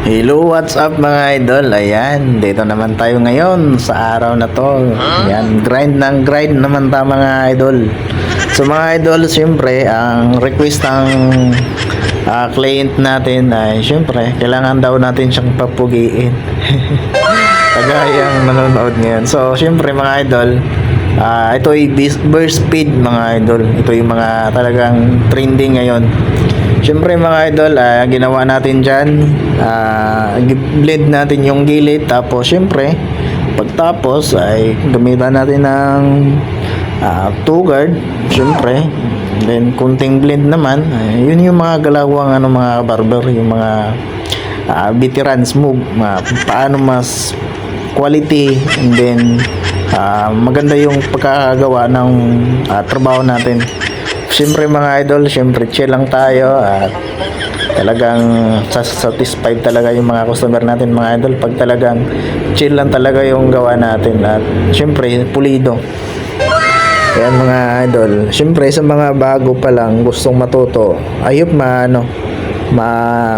Hello, what's up mga idol? Ayan, dito naman tayo ngayon sa araw na to. Ayan, grind ng grind naman ta mga idol. So mga idol, siyempre, ang request ng client natin ay siyempre, kailangan daw natin siyang papugiin. Kagayang nanonood ngayon. So siyempre mga idol, ito ay burst speed mga idol. Ito yung mga talagang trending ngayon. Siyempre mga idol, ginawa natin dyan, blend natin yung gilid, tapos siyempre pagtapos ay gamitan natin ng two guard, siyempre, then kunting blend naman. Yun yung mga galawang mga barber, yung mga veterans move, paano mas quality, and then maganda yung pagkakagawa ng trabaho natin. Siyempre mga idol, siyempre chill lang tayo at talagang satisfied talaga yung mga customer natin mga idol pag talagang chill lang talaga yung gawa natin at siyempre pulido. Ayan mga idol, siyempre sa mga bago pa lang gustong matuto, ayop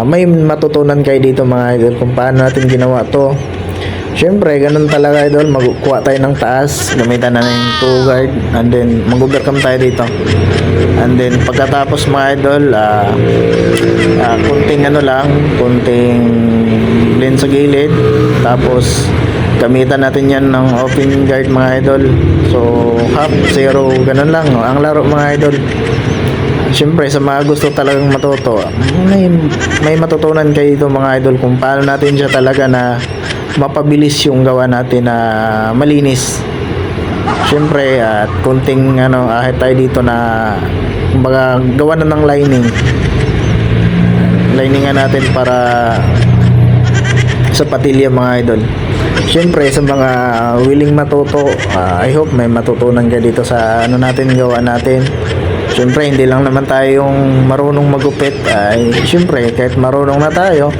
may matutunan kayo dito mga idol kung paano natin ginawa to. Siyempre, ganun talaga idol, magkuha tayo ng taas, gamitan na ng two guard, and then mag-overcome tayo dito. And then pagkatapos mga idol, kunting kunting blend sa gilid, tapos gamitan natin yan ng open guard mga idol. So half, zero, ganun lang ang laro mga idol. Siyempre sa mga gusto talagang matuto, may matutunan kayo dito mga idol kung paano natin siya talaga na mapabilis yung gawa natin na malinis. Siyempre at kunting ahit tayo dito na kumbaga gawa na ng liningan natin para sa patilya mga idol. Siyempre sa mga willing matuto, I hope may matutunan kayo dito sa natin gawa natin. Siyempre hindi lang naman tayo yung marunong magupit, ay siyempre kahit marunong na tayo,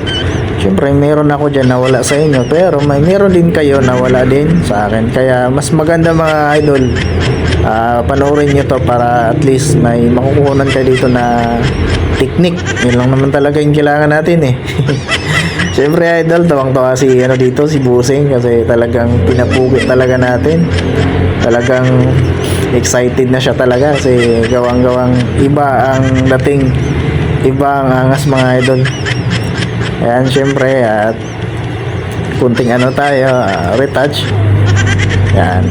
siyempre meron ako dyan na wala sa inyo, pero meron din kayo na wala din sa akin. Kaya mas maganda mga idol, panoorin nyo to para at least may makukunan kayo dito na technique. Yun lang naman talaga yung kailangan natin eh. Siyempre idol, tawang-tawa si dito, si Busing, kasi talagang pinapugi talaga natin. Talagang excited na siya talaga kasi gawang-gawang iba ang dating, iba ang angas mga idol. Ayan, syempre at kunting tayo, retouch. Yan,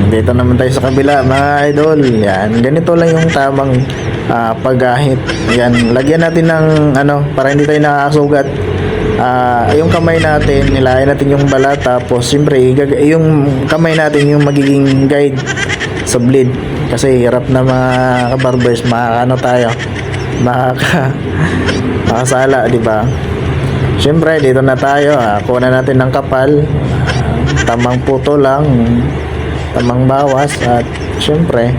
dito naman tayo sa kabila mga idol. Yan, ganito lang yung tamang paghahit. Yan, lagyan natin ng para hindi tayo nakakasugat. Yung kamay natin, nilayan natin yung balat, tapos siyempre yung kamay natin yung magiging guide sa blade, kasi hirap na mga kabarbers, tayo makasala, di ba? Siyempre dito na tayo, kuha natin ng kapal, tamang puto lang, tamang bawas, at siyempre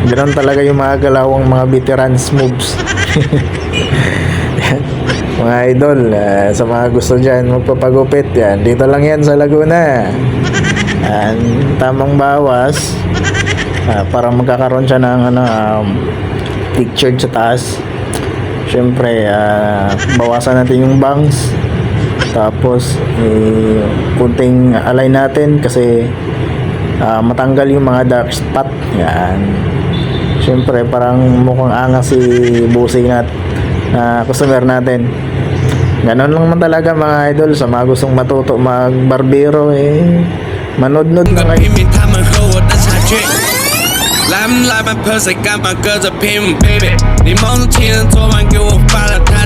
ganoon talaga yung mga galawang mga veterans moves. Mga idol, sa mga gusto dyan magpapagupit, yan, dito lang yan sa Laguna. Yan, tamang bawas, para magkakaroon siya ng picture sa taas. Siyempre bawasan natin yung bangs, tapos kunting align natin kasi matanggal yung mga dark spot. Yan, siyempre parang mukhang angas si Busing na customer natin. Ganon lang man talaga mga idol, sa mga gustong matuto magbarbero, manod-nod na kayo. 来不来吧 ，Perse 干嘛隔着屏幕 ，baby？你梦中情人昨晚给我发了他